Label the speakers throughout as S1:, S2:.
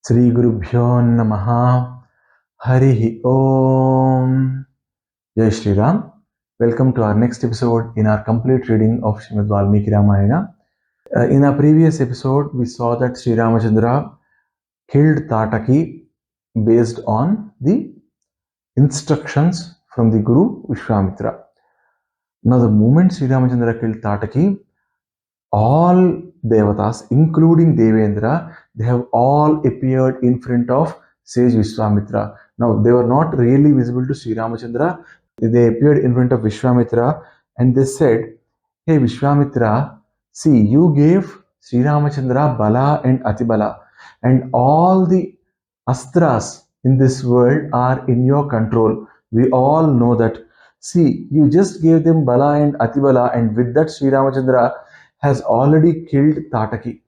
S1: Sri Gurubhyo Namaha Harihi Om. Jai Shri Ram. Welcome to our next episode in our complete reading of Srimad Valmiki Ramayana. In our previous episode, we saw that Sri Ramachandra killed Tataki based on the instructions from the Guru Viswamitra. Now, the moment Sri Ramachandra killed Tataki, all Devatas, including Devendra, they have all appeared in front of sage Viswamitra. Now, they were not really visible to Sri Ramachandra. They appeared in front of Viswamitra and they said, "Hey Viswamitra, see, you gave Sri Ramachandra Bala and Atibala, and all the Astras in this world are in your control. We all know that. See, you just gave them Bala and Atibala, and with that, Sri Ramachandra has already killed Tataki.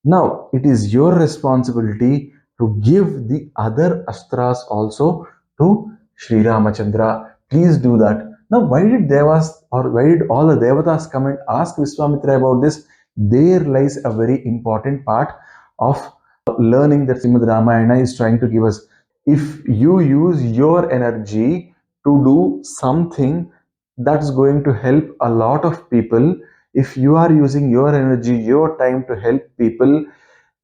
S1: Now it is your responsibility to give the other Astras also to Sri Ramachandra. Please do that." Now, why did Devas or why did all the Devatas come and ask Viswamitra about this? There lies a very important part of learning that Srimad Ramayana is trying to give us. If you use your energy to do something that's going to help a lot of people, if you are using your energy, your time to help people,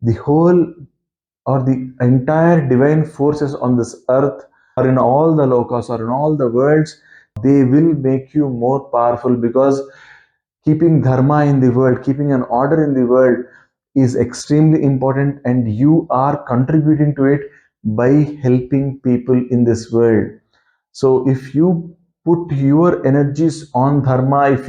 S1: the whole or the entire divine forces on this earth or in all the lokas or in all the worlds, they will make you more powerful, because keeping dharma in the world, keeping an order in the world is extremely important, and you are contributing to it by helping people in this world. So if you put your energies on dharma, if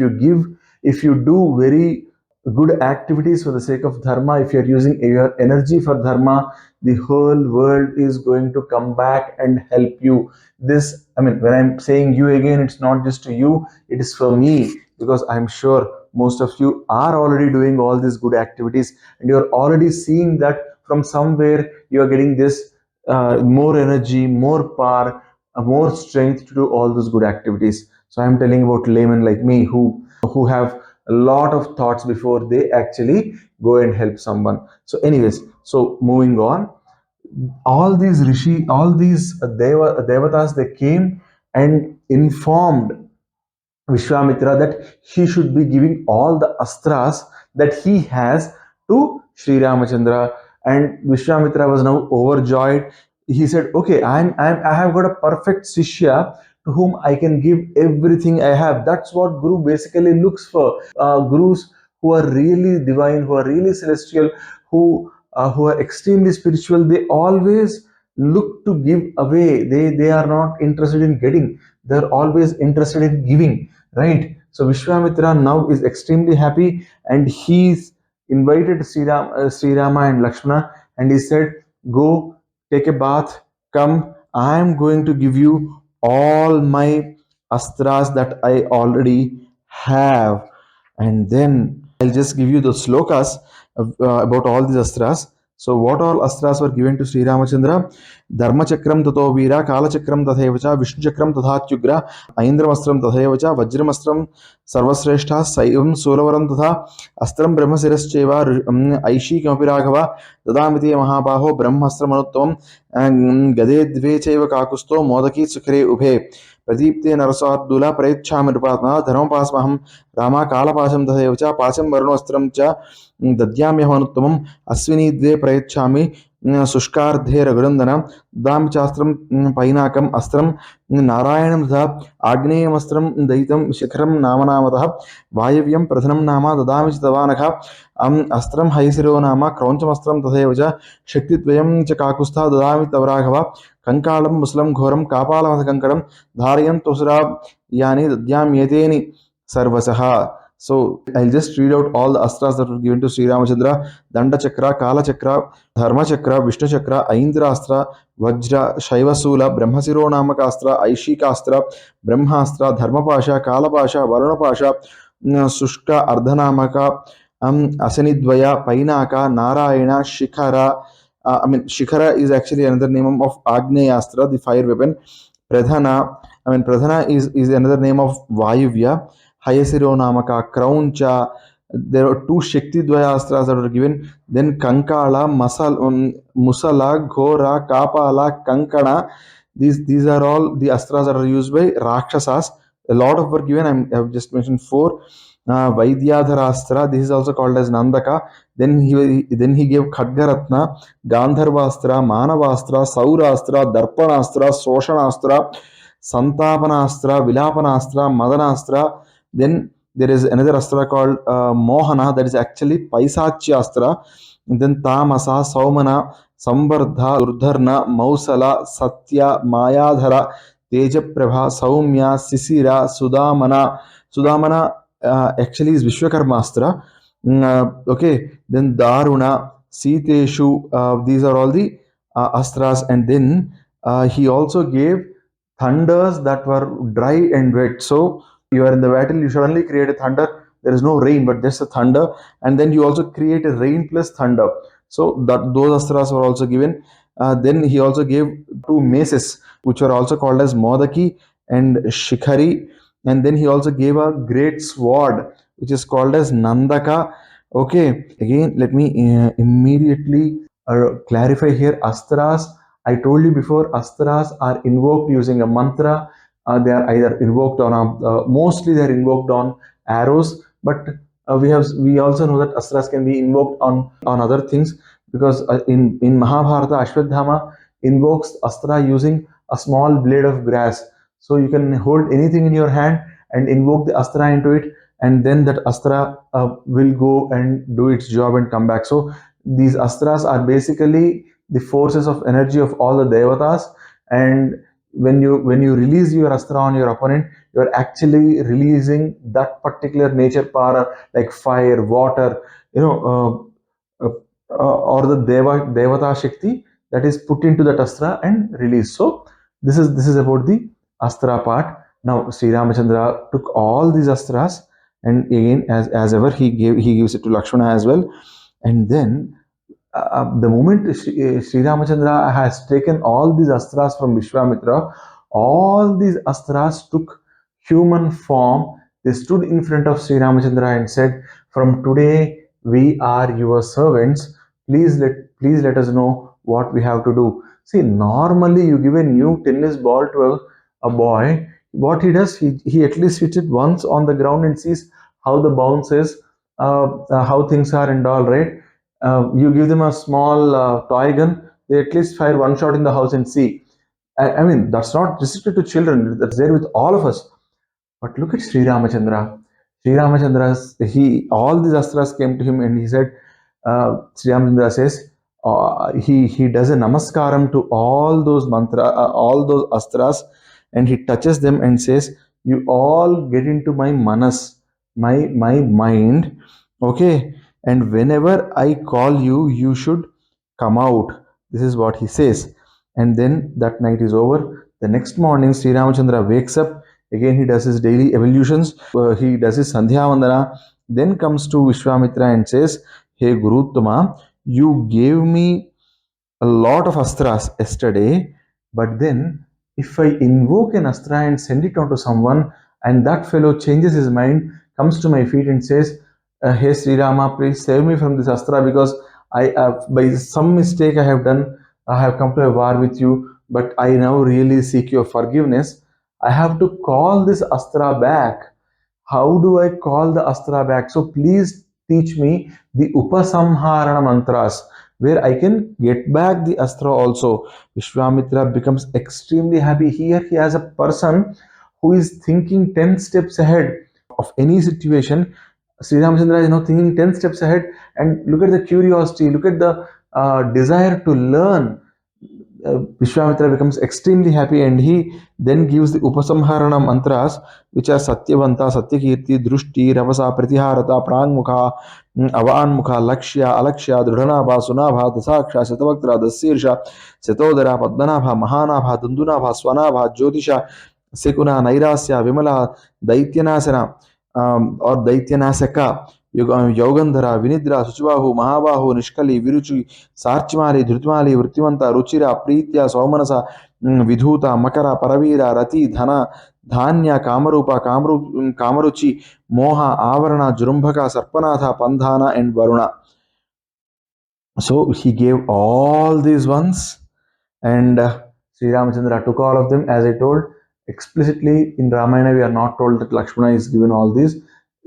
S1: you do very good activities for the sake of dharma, if you're using your energy for dharma, the whole world is going to come back and help you. This, I mean, when I'm saying you again, it's not just to you, it is for me, because I'm sure most of you are already doing all these good activities and you're already seeing that from somewhere you are getting this more energy, more power, more strength to do all those good activities. So I'm telling about laymen like me who have a lot of thoughts before they actually go and help someone. So anyways, so moving on, all these rishi, all these devatas, they came and informed Vishwamitra that he should be giving all the astras that he has to Sri Ramachandra. And Vishwamitra was now overjoyed. He said, "Okay, I have got a perfect Shishya to whom I can give everything I have." That's what Guru basically looks for. Gurus who are really divine, who are really celestial, who are extremely spiritual, they always look to give away. They are not interested in getting. They're always interested in giving, right? So Vishwamitra now is extremely happy, and he's invited Sri Rama and Lakshmana, and he said, "Go take a bath, come, I am going to give you all my astras that I already have." And then I'll just give you the slokas about all these astras. So what all astras were given to Sri Ramachandra? Dharma Chakram Tato Veera, Kala Chakram Tathevacha, Vishnu Chakram Tathatyugra, Aindramasram Tathevacha, Vajramasram Sarvasreshta, Saivam Suravaram Tatha, Astram Brahmasirascheva, Aishi Kampiraghava, Dadamiti Mahabaho, Brahmasramanuttam, and Gade Dvecheva Kakusto, Modaki Sukre Ubhe. प्रदीप्ते नरसार्दूला प्रयच्छामिरुपात्मना धर्मपास्महं Rama कालपाशं तथैव च पाशं वरुणवस्त्रं च दद्याम्यहमनुत्तमम् अश्विनी द्वे प्रयच्छामि शुष्कार्धे रघुनन्दन ददामि चास्त्रं पैनाकम् अस्त्रं नारायणं तथा आग्नेयमस्त्रं दयितं शिखरं नामनामतः वायव्यं प्रथमं नाम ददामि च तवानघ अस्त्रं हैसिरो नाम क्रौञ्चमस्त्रं तथैव च शक्तिद्वयं च काकुस्था ददामि तव राघव कंकालं मुसलं घोरं कापालमथकङ्कणं धारयन्तुसुरा यानि दद्याम्येतेनि सर्वसः. So I'll just read out all the astras that were given to Sri Ramachandra: Danda Chakra, Kala Chakra, Dharma Chakra, Vishnu Chakra, Aindra Astra, Vajra, Shaivasula, Brahmasiro Namaka Astra, Aishika Astra, Brahmastra, Dharma Pasha, Kala Pasha, Varuna Pasha, Sushka Ardhanamaka, Asanidvaya, Painaka, Narayana, Shikhara. Shikhara is actually another name of Agneya Astra, the fire weapon. Pradhana is another name of Vayuvya. Hayasiro Namaka, Crown Cha, There are two Shakti Dvaya Astras that were given. Then Kankala, Musala, Ghora, Kapala, Kankana. These are all the Astras that are used by Rakshasas. A lot of were given. I have just mentioned four. Vaidyadharastra. This is also called as Nandaka. Then he gave Khadgaratna, Gandharvastra, Manavastra, Saurastra, Darpanastra, Soshanastra, Santapanastra, Vilapanastra, Madanastra. Then there is another astra called Mohana, that is actually Paisachya astra. And then Tamasa, Saumana, Sambardha, Durdharna, Mausala, Satya, Mayadhara, Tejaprabha, Saumya, Sisira, Sudamana. Sudamana actually is Vishwakarma astra. Okay, then Daruna, Siteshu, these are all the astras. And then he also gave thunders that were dry and wet. So you are in the battle, you suddenly create a thunder. There is no rain, but just a thunder. And then you also create a rain plus thunder. So that those astras were also given. Then he also gave two maces, which were also called as Modaki and Shikhari. And then he also gave a great sword, which is called as Nandaka. Okay, again, let me immediately clarify here. Astras, I told you before, astras are invoked using a mantra. They are either invoked on mostly they are invoked on arrows, but we also know that astras can be invoked on other things, because in Mahabharata, Ashwadhama invokes astra using a small blade of grass. So you can hold anything in your hand and invoke the astra into it, and then that astra will go and do its job and come back. So these astras are basically the forces of energy of all the devatas. And when you release your astra on your opponent, you are actually releasing that particular nature power, like fire, water, or the devata shakti that is put into that astra and released. So this is about the astra part. Now Sri Ramachandra took all these astras, and again, as ever, he gives it to Lakshmana as well. And then the moment Sri Ramachandra has taken all these astras from Viswamitra, all these astras took human form. They stood in front of Sri Ramachandra and said, "From today we are your servants. Please let us know what we have to do." See, normally you give a new tennis ball to a boy. What he does, he at least hits it once on the ground and sees how the bounce is, how things are and all, right? You give them a small toy gun, they at least fire one shot in the house and see. I mean, that's not restricted to children, that's there with all of us. But look at Sri Ramachandra. Sri Ramachandra's, all these astras came to him and he said, Sri Ramachandra says, he does a namaskaram to all those all those astras, and he touches them and says, "You all get into my manas, my mind, okay? And whenever I call you, you should come out." This is what he says. And then that night is over. The next morning, Sri Ramachandra wakes up. Again, he does his daily evolutions. He does his Sandhya Vandana. Then comes to Vishwamitra and says, "Hey Guruttama, you gave me a lot of astras yesterday, but then if I invoke an astra and send it onto someone, and that fellow changes his mind, comes to my feet and says, Hey Sri Rama, please save me from this astra, because by some mistake I have done, I have come to a war with you, but I now really seek your forgiveness. I have to call this astra back. How do I call the astra back? So please teach me the Upasamharana mantras, where I can get back the astra also." Vishwamitra becomes extremely happy. Here he has a person who is thinking 10 steps ahead of any situation. Sri Ramachandra is now thinking 10 steps ahead, and look at the curiosity, look at the desire to learn. Vishwamitra becomes extremely happy, and he then gives the Upasamharana mantras, which are Satyavanta, Satyakirti, Drushti, Ravasa, Pratiharata, Prangmukha, Avanmukha, Lakshya, Alakshya, Drudhanabha, Sunabha, Dasaksha, Satavaktra, Dasirsha, Setodara, Padmanabha, Mahanabha, Dundunabha, Swanabha, Jyotisha, Sekuna, Nairasya, Vimala, Daityanasana, or Daityanasaka, Yogandhara, Vinidra, Suchivahu, Mahabahu, Nishkali, Viruchi, Sarchimali, Dhritmali, Vrittimanta, Ruchira, Pritya, Saumanasa, Vidhuta, Makara, Paravira, Rati, Dhana, ధాన్య కామరూప కామరుచి మోహ ఆవరణ జృంభక సర్పనాథ పంధాన and varuna. So he gave all these ones, and Sri Ramachandra took all of them. As I told explicitly in Ramayana, we are not told that Lakshmana is given all these.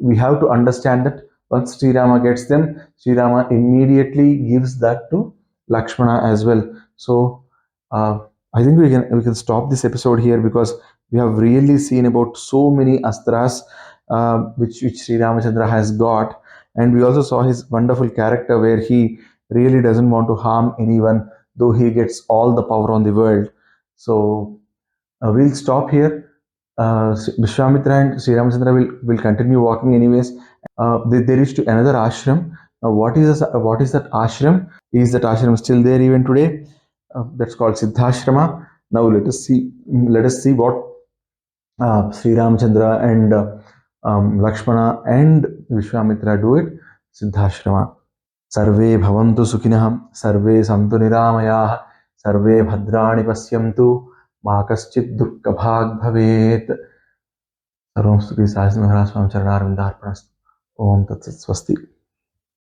S1: We have to understand that once Sri Rama gets them, Sri Rama immediately gives that to Lakshmana as well. So uh, I think we can stop this episode here, because we have really seen about so many astras which Sri Ramachandra has got, and we also saw his wonderful character where he really doesn't want to harm anyone, though he gets all the power on the world. So we'll stop here. Viswamitra and Sri Ramachandra will continue walking anyways. They reach to another ashram. Now, what is that ashram? Is that ashram still there even today? That's called Siddhashrama. Now let us see what Sri Ramachandra and Lakshmana and Vishwamitra do it. Siddhashrama. सर्वे भवन्तु सुखिनः, सर्वे सन्तु निरामयाः, सर्वे भद्राणि पश्यन्तु, मा कश्चित् दुःखभाग् भवेत्. सर्वं श्री साई महाराज स्वामी चरणारविन्दार्पणमस्तु. ओम तत्सत् स्वस्ति.